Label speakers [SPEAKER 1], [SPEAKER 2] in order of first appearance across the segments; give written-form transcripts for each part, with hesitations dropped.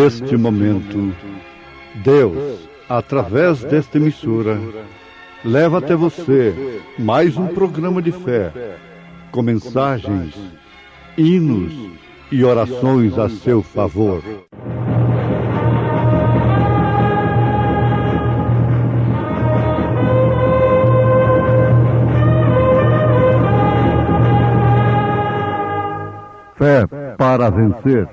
[SPEAKER 1] neste momento, Deus, através desta emissora, leva até você mais um programa de fé, com mensagens, hinos e orações a seu favor. Fé para vencer.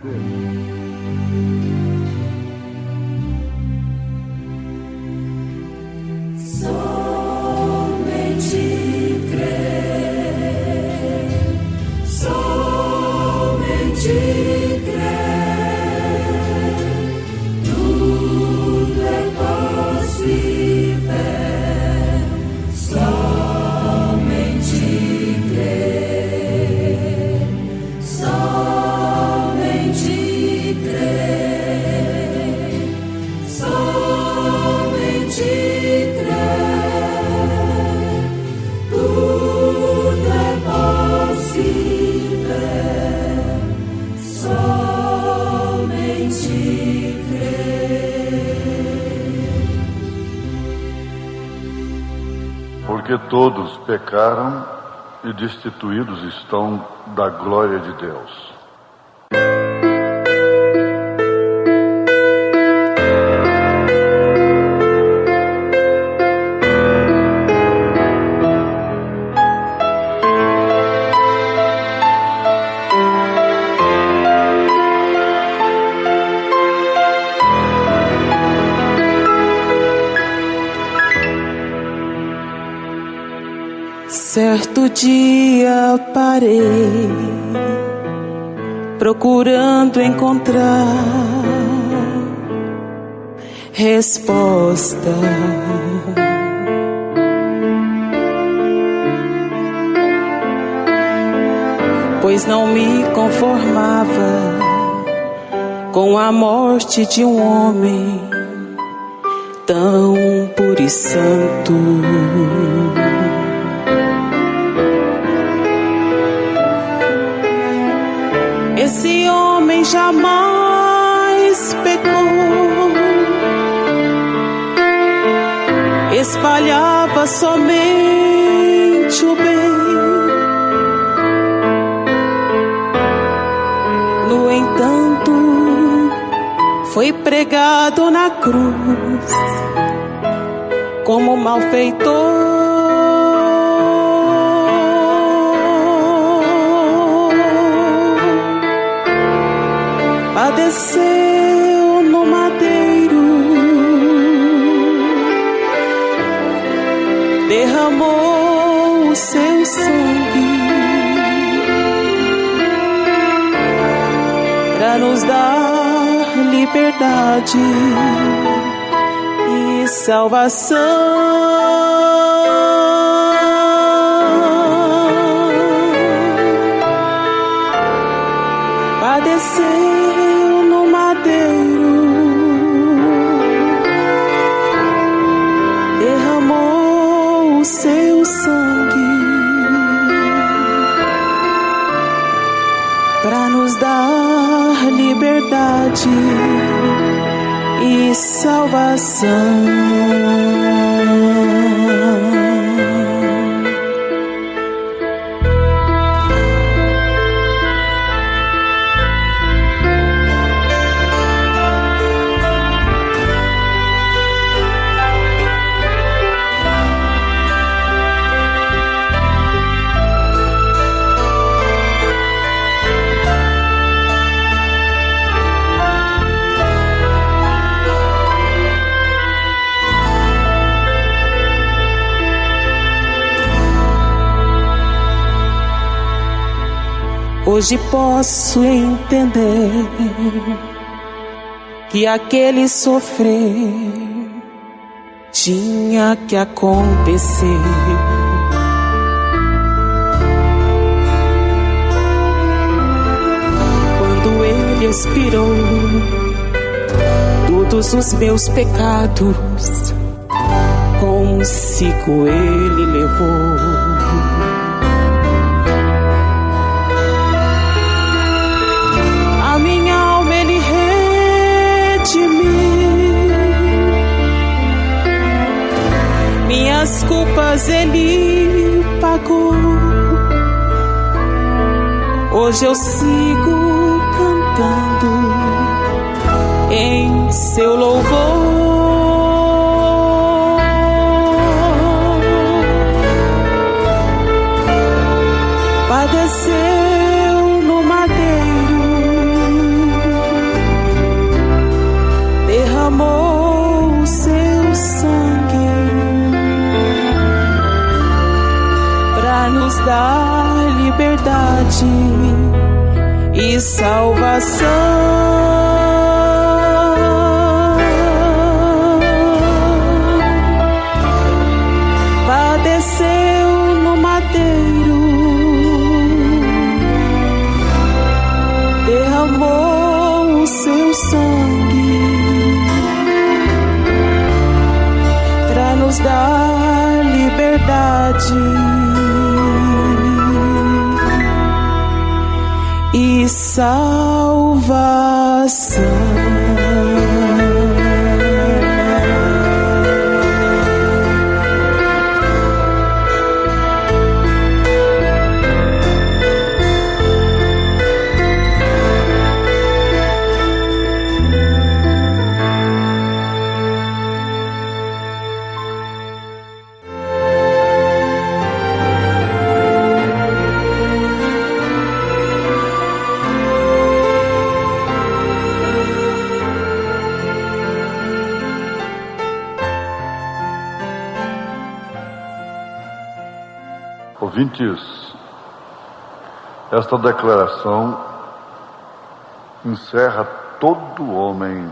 [SPEAKER 2] Porque todos pecaram e destituídos estão da glória de Deus.
[SPEAKER 3] Certo dia parei, procurando encontrar resposta. Pois não me conformava com a morte de um homem tão puro e santo. Esse homem jamais pecou, espalhava somente o bem. No entanto, foi pregado na cruz como malfeitor. Padeceu no madeiro, derramou o seu sangue para nos dar liberdade e salvação. Padeceu o seu sangue para nos dar liberdade e salvação. Hoje posso entender que aquele sofrer tinha que acontecer. Quando ele expirou todos os meus pecados, consigo ele levou. A minha alma ele minhas culpas Ele pagou. Hoje eu sigo cantando em seu louvor. Padeceu no madeiro, derramou o seu sangue para nos dar liberdade e salvação. Padeceu no madeiro, derramou o seu sangue para nos dar liberdade e salvação.
[SPEAKER 2] Ouvintes, esta declaração encerra todo homem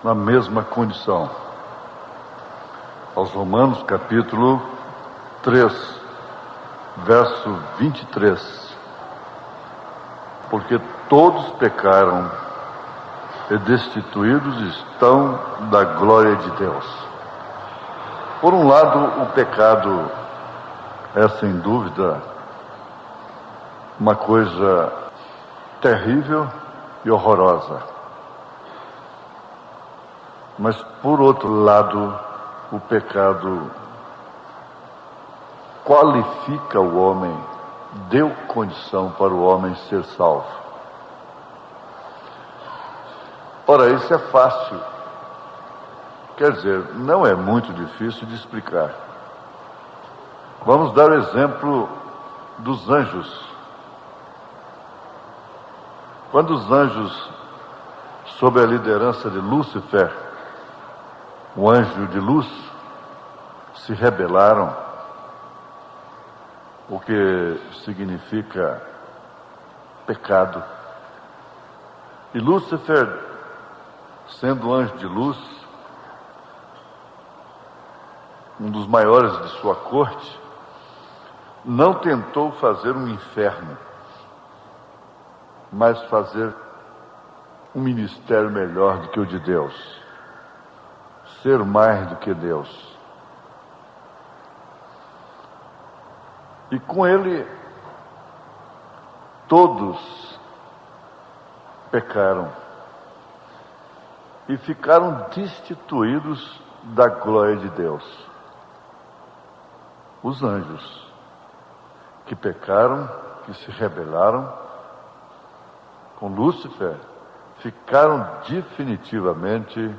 [SPEAKER 2] na mesma condição. Aos Romanos, capítulo 3, verso 23. Porque todos pecaram e destituídos estão da glória de Deus. Por um lado, o pecado é, sem dúvida, uma coisa terrível e horrorosa. Mas, por outro lado, o pecado qualifica o homem, deu condição para o homem ser salvo. Ora, isso é fácil. Quer dizer, não é muito difícil de explicar. Vamos dar o exemplo dos anjos. Quando os anjos, sob a liderança de Lúcifer, o anjo de luz, se rebelaram, o que significa pecado. E Lúcifer, sendo anjo de luz, um dos maiores de sua corte, não tentou fazer um inferno, mas fazer um ministério melhor do que o de Deus, ser mais do que Deus. E com ele, todos pecaram e ficaram destituídos da glória de Deus. Os anjos que pecaram, que se rebelaram com Lúcifer, ficaram definitivamente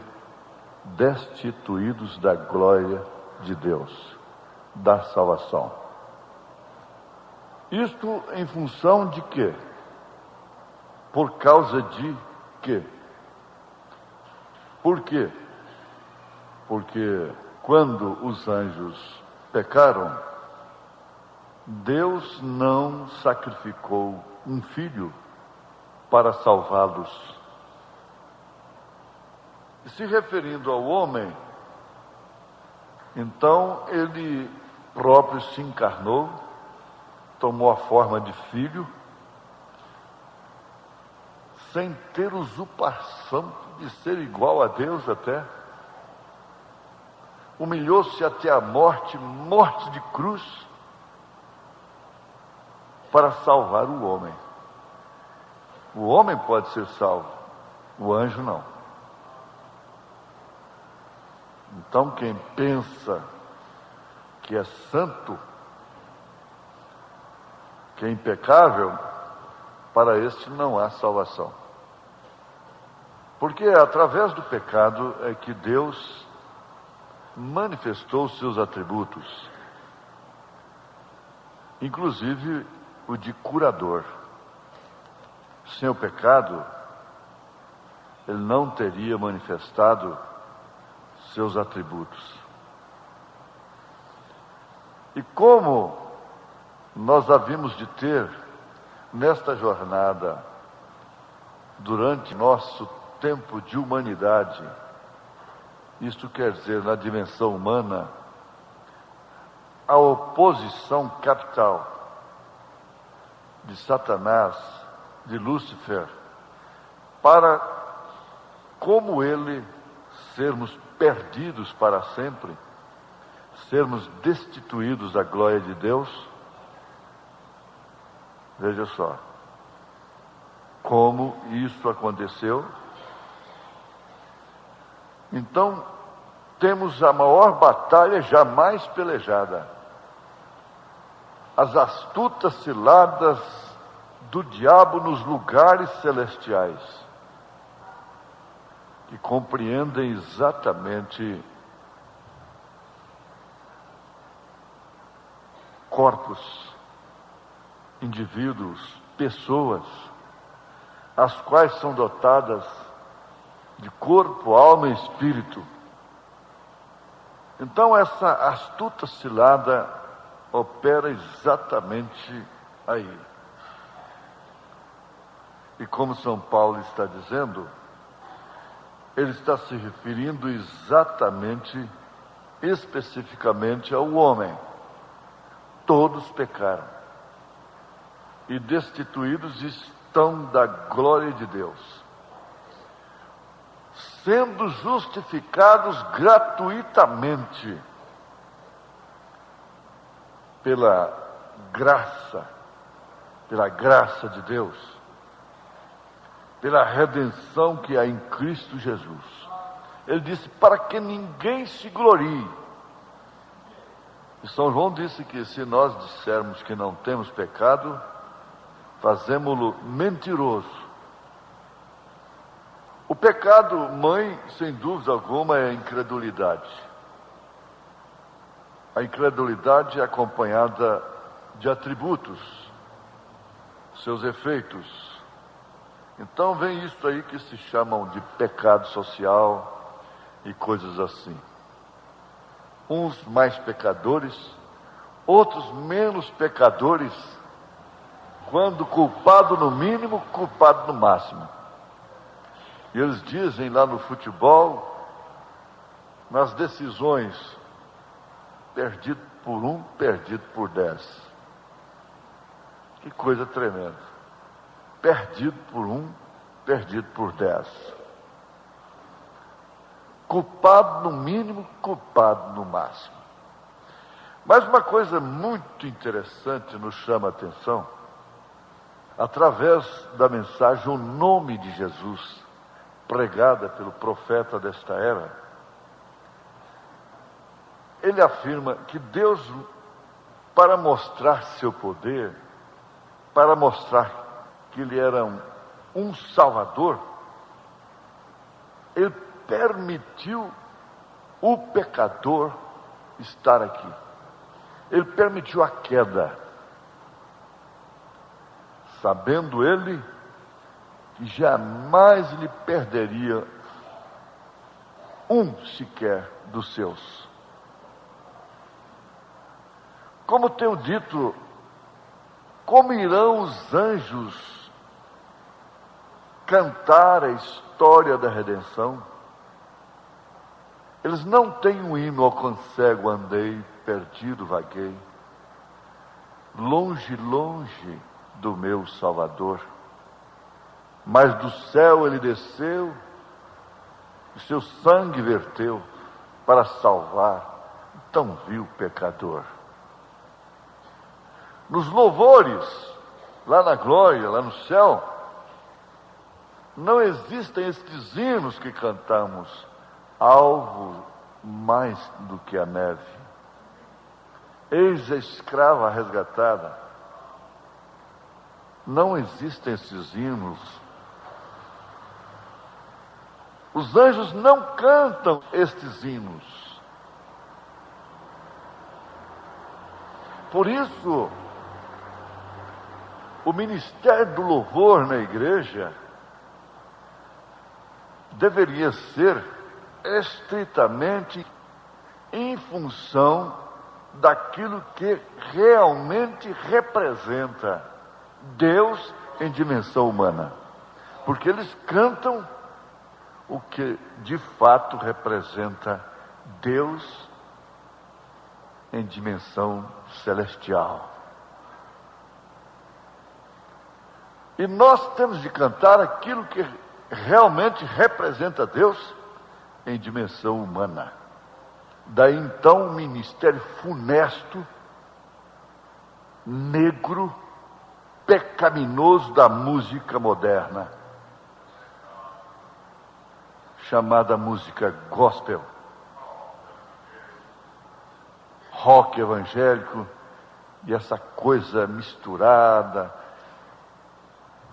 [SPEAKER 2] destituídos da glória de Deus, da salvação. Isto em função de quê? Por causa de quê? Por quê? Porque quando os anjos pecaram, Deus não sacrificou um filho para salvá-los. Se referindo ao homem, então ele próprio se encarnou, tomou a forma de filho, sem ter usurpação de ser igual a Deus até. Humilhou-se até a morte, morte de cruz, para salvar o homem. O homem pode ser salvo, o anjo não. Então, quem pensa que é santo, que é impecável, para este não há salvação. Porque através do pecado é que Deus manifestou os seus atributos, inclusive o de curador. Sem o pecado, ele não teria manifestado seus atributos. E como nós havíamos de ter nesta jornada, durante nosso tempo de humanidade, isto quer dizer, na dimensão humana, a oposição capital de Satanás, de Lúcifer, para, como ele, sermos perdidos para sempre, sermos destituídos da glória de Deus. Veja só, como isso aconteceu. Então, temos a maior batalha jamais pelejada. As astutas ciladas do diabo nos lugares celestiais, que compreendem exatamente corpos, indivíduos, pessoas, as quais são dotadas de corpo, alma e espírito. Então essa astuta cilada opera exatamente aí. E como São Paulo está dizendo, ele está se referindo exatamente, especificamente ao homem. Todos pecaram e destituídos estão da glória de Deus, sendo justificados gratuitamente pela graça de Deus, pela redenção que há em Cristo Jesus. Ele disse, para que ninguém se glorie. E São João disse que se nós dissermos que não temos pecado, fazemo-lo mentiroso. O pecado, mãe, sem dúvida alguma, é a incredulidade. A incredulidade é acompanhada de atributos, seus efeitos. Então vem isso aí que se chamam de pecado social e coisas assim. Uns mais pecadores, outros menos pecadores, quando culpado no mínimo, culpado no máximo. E eles dizem lá no futebol, nas decisões, perdido por 1, perdido por 10. Que coisa tremenda. Perdido por 1, perdido por 10. Culpado no mínimo, culpado no máximo. Mas uma coisa muito interessante nos chama a atenção, através da mensagem O Nome de Jesus, pregada pelo profeta desta era. Ele afirma que Deus, para mostrar seu poder, para mostrar que ele era um Salvador, ele permitiu o pecador estar aqui. Ele permitiu a queda, sabendo ele que jamais lhe perderia um sequer dos seus. Como tenho dito, como irão os anjos cantar a história da redenção? Eles não têm um hino, ao cego andei, perdido vaguei, longe, longe do meu Salvador. Mas do céu ele desceu, e seu sangue verteu para salvar tão vil pecador. Nos louvores, lá na glória, lá no céu, não existem estes hinos que cantamos, alvo mais do que a neve. Eis a escrava resgatada. Não existem esses hinos. Os anjos não cantam estes hinos. Por isso, o ministério do louvor na igreja deveria ser estritamente em função daquilo que realmente representa Deus em dimensão humana. Porque eles cantam o que de fato representa Deus em dimensão celestial. E nós temos de cantar aquilo que realmente representa Deus em dimensão humana. Daí então o ministério funesto, negro, pecaminoso da música moderna, chamada música gospel, rock evangélico, e essa coisa misturada,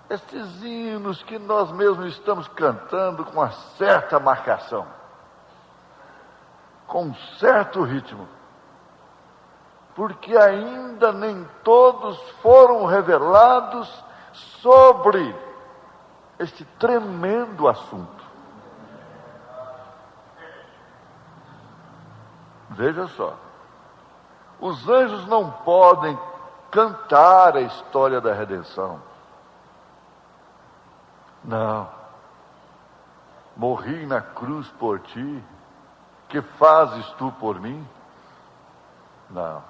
[SPEAKER 2] esses hinos que nós mesmos estamos cantando com uma certa marcação, com um certo ritmo, porque ainda nem todos foram revelados sobre este tremendo assunto. Veja só, os anjos não podem cantar a história da redenção. Não. Morri na cruz por ti, que fazes tu por mim? Não.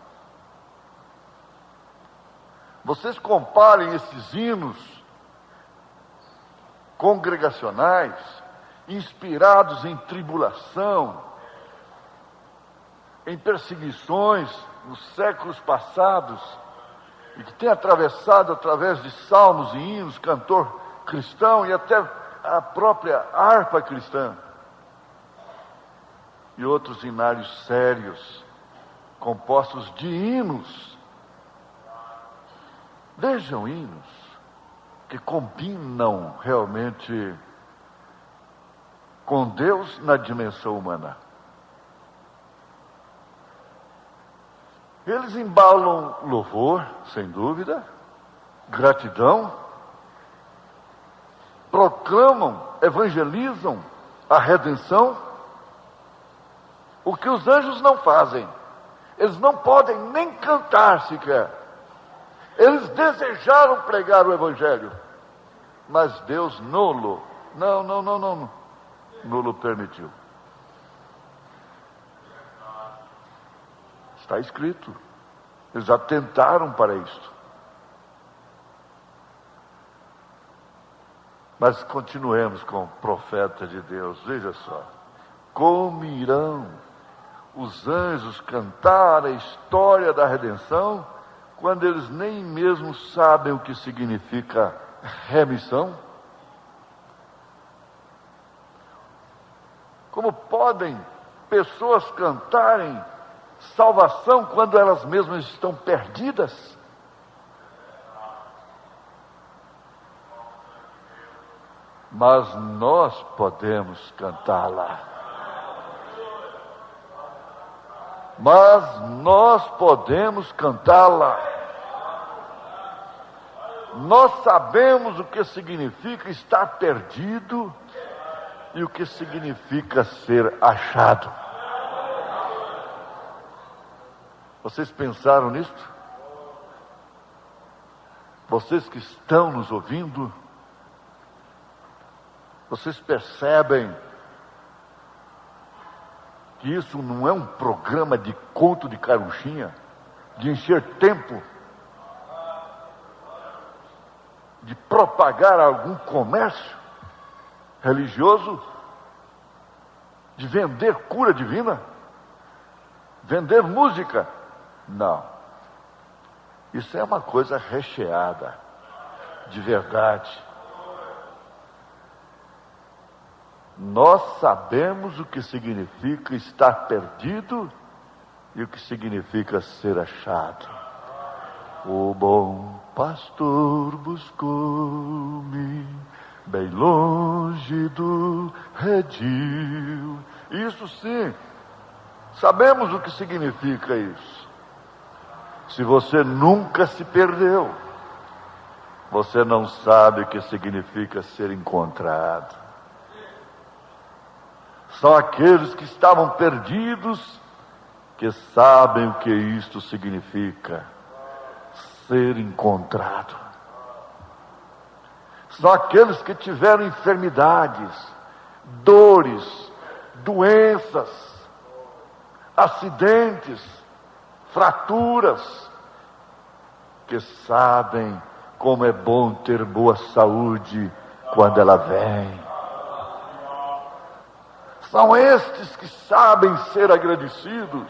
[SPEAKER 2] Vocês comparem esses hinos congregacionais, inspirados em tribulação, em perseguições nos séculos passados, e que tem atravessado através de salmos e hinos, cantor cristão e até a própria harpa cristã, e outros hinários sérios, compostos de hinos. Vejam, hinos que combinam realmente com Deus na dimensão humana. Eles embalam louvor, sem dúvida, gratidão, proclamam, evangelizam a redenção, o que os anjos não fazem. Eles não podem nem cantar sequer. Eles desejaram pregar o evangelho, mas Deus nulo permitiu. Está escrito. Eles já tentaram para isto. Mas continuemos com o profeta de Deus. Veja só. Como irão os anjos cantar a história da redenção quando eles nem mesmo sabem o que significa remissão? Como podem pessoas cantarem salvação quando elas mesmas estão perdidas? Mas nós podemos cantá-la. Mas nós podemos cantá-la. Nós sabemos o que significa estar perdido e o que significa ser achado. Vocês pensaram nisto? Vocês que estão nos ouvindo, vocês percebem que isso não é um programa de conto de carochinha, de encher tempo, de propagar algum comércio religioso, de vender cura divina, vender música? Não. Isso é uma coisa recheada de verdade. nós sabemos o que significa estar perdido e o que significa ser achado. O bom pastor buscou-me bem longe do redil. Isso sim, sabemos o que significa isso. Se você nunca se perdeu, você não sabe o que significa ser encontrado. São aqueles que estavam perdidos que sabem o que isto significa, ser encontrado. São aqueles que tiveram enfermidades, dores, doenças, acidentes, fraturas, que sabem como é bom ter boa saúde quando ela vem. São estes que sabem ser agradecidos.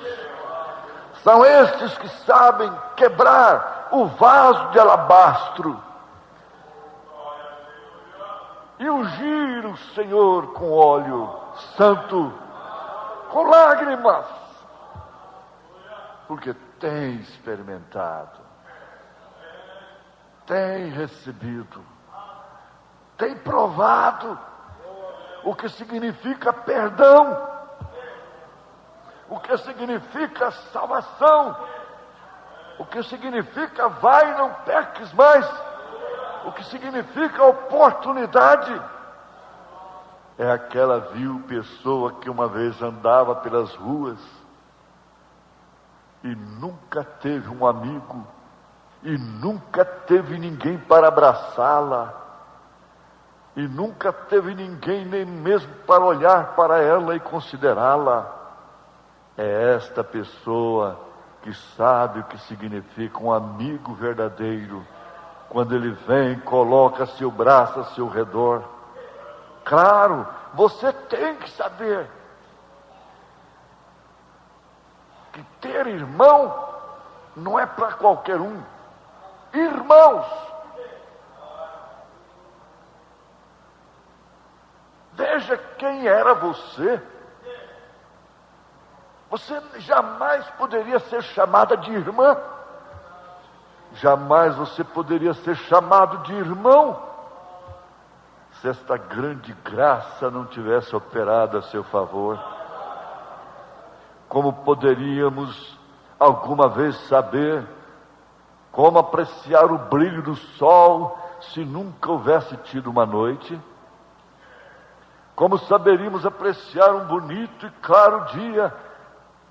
[SPEAKER 2] São estes que sabem quebrar o vaso de alabastro e ungir o Senhor com óleo santo, com lágrimas, porque tem experimentado, tem recebido, tem provado o que significa perdão, o que significa salvação, o que significa vai, não peques mais, o que significa oportunidade. É aquela vil pessoa que uma vez andava pelas ruas e nunca teve um amigo, e nunca teve ninguém para abraçá-la, e nunca teve ninguém nem mesmo para olhar para ela e considerá-la. É esta pessoa que sabe o que significa um amigo verdadeiro, quando ele vem, coloca seu braço a seu redor. Claro, você tem que saber que ter irmão não é para qualquer um. Irmãos, veja quem era você. Você jamais poderia ser chamada de irmã. Jamais você poderia ser chamado de irmão, se esta grande graça não tivesse operado a seu favor. Como poderíamos alguma vez saber como apreciar o brilho do sol se nunca houvesse tido uma noite? Como saberíamos apreciar um bonito e claro dia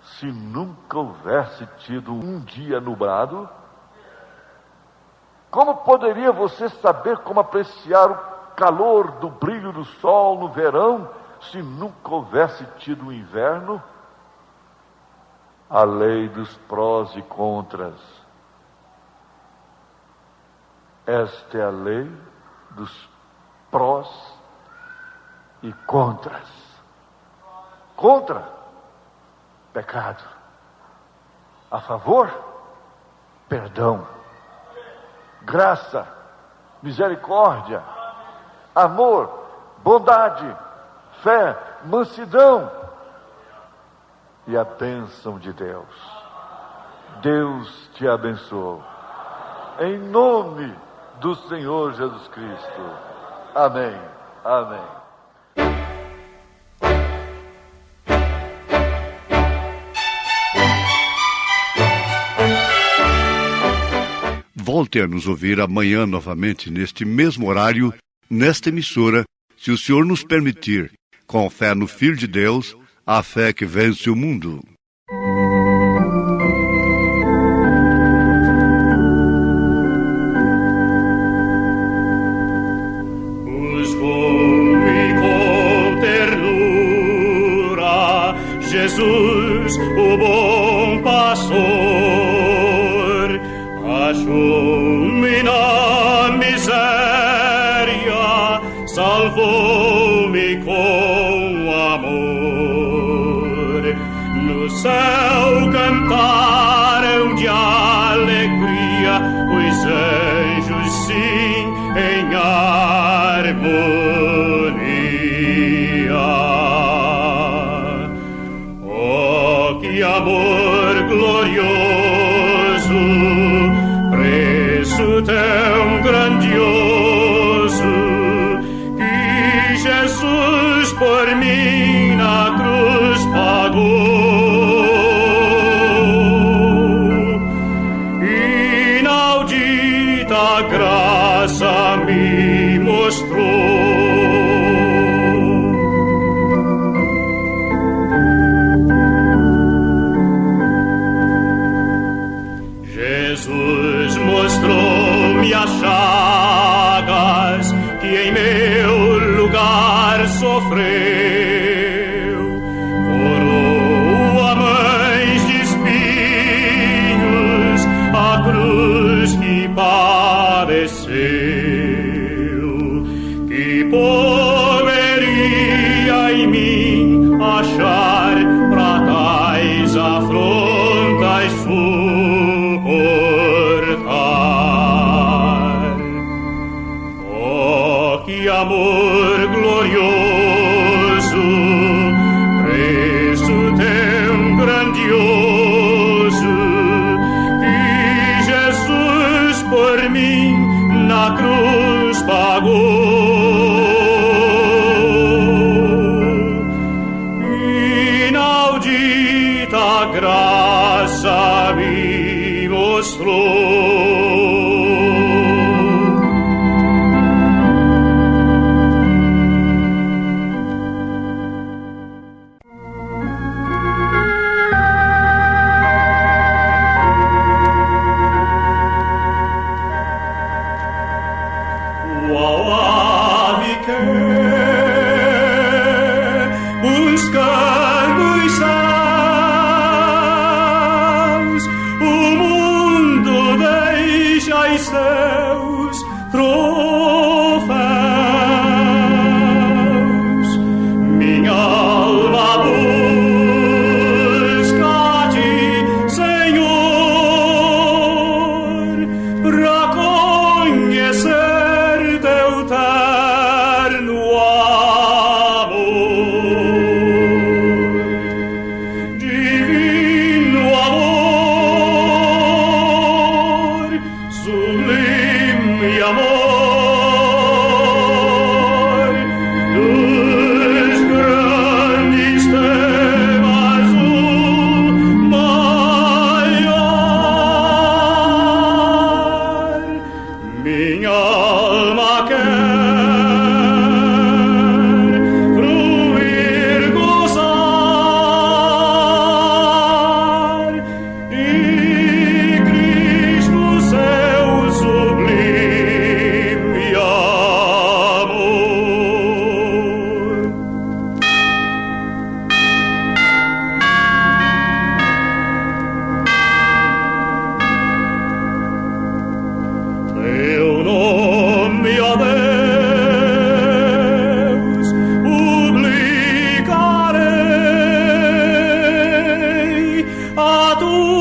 [SPEAKER 2] se nunca houvesse tido um dia nublado? Como poderia você saber como apreciar o calor do brilho do sol no verão se nunca houvesse tido um inverno? A lei dos prós e contras. Esta é a lei dos prós e contras. Contra, pecado. A favor, perdão. Graça, misericórdia, amor, bondade, fé, mansidão e a bênção de Deus. Deus te abençoe. Em nome do Senhor Jesus Cristo. Amém. Amém.
[SPEAKER 1] Volte a nos ouvir amanhã novamente, neste mesmo horário, nesta emissora, se o Senhor nos permitir, com fé no Filho de Deus, a fé que vence o mundo.
[SPEAKER 4] Buscou-me com ternura, Jesus, o bom pastor, achou-me na miséria, salvou-me com amor. No céu cantaram de alegria os anjos, sim, em harmonia. que amor glorioso, preço tão grandioso, que Jesus por mim na cruz pagou. Inaudita graça me mostrou. Jesus mostrou-me as chagas que em meu lugar sofreu. Coroa mães de espinhos a cruz que padeceu. Que poderia em mim achar pra tais afrontas suportar? Oh, que amor glorioso, preço tão grandioso, que Jesus por mim na cruz pagou. Inaudita graça me mostrou. O ave que buscando os céus, o mundo deixa os seus troféus. Minha alma busca a ti, Senhor, pra conhecer teu terno amor. Divino amor, sublime amor, dos grandes temas o maior. Minha alma quer fruir, gozar de Cristo seu sublime amor. Teu nome, ó Deus, publicarei a tua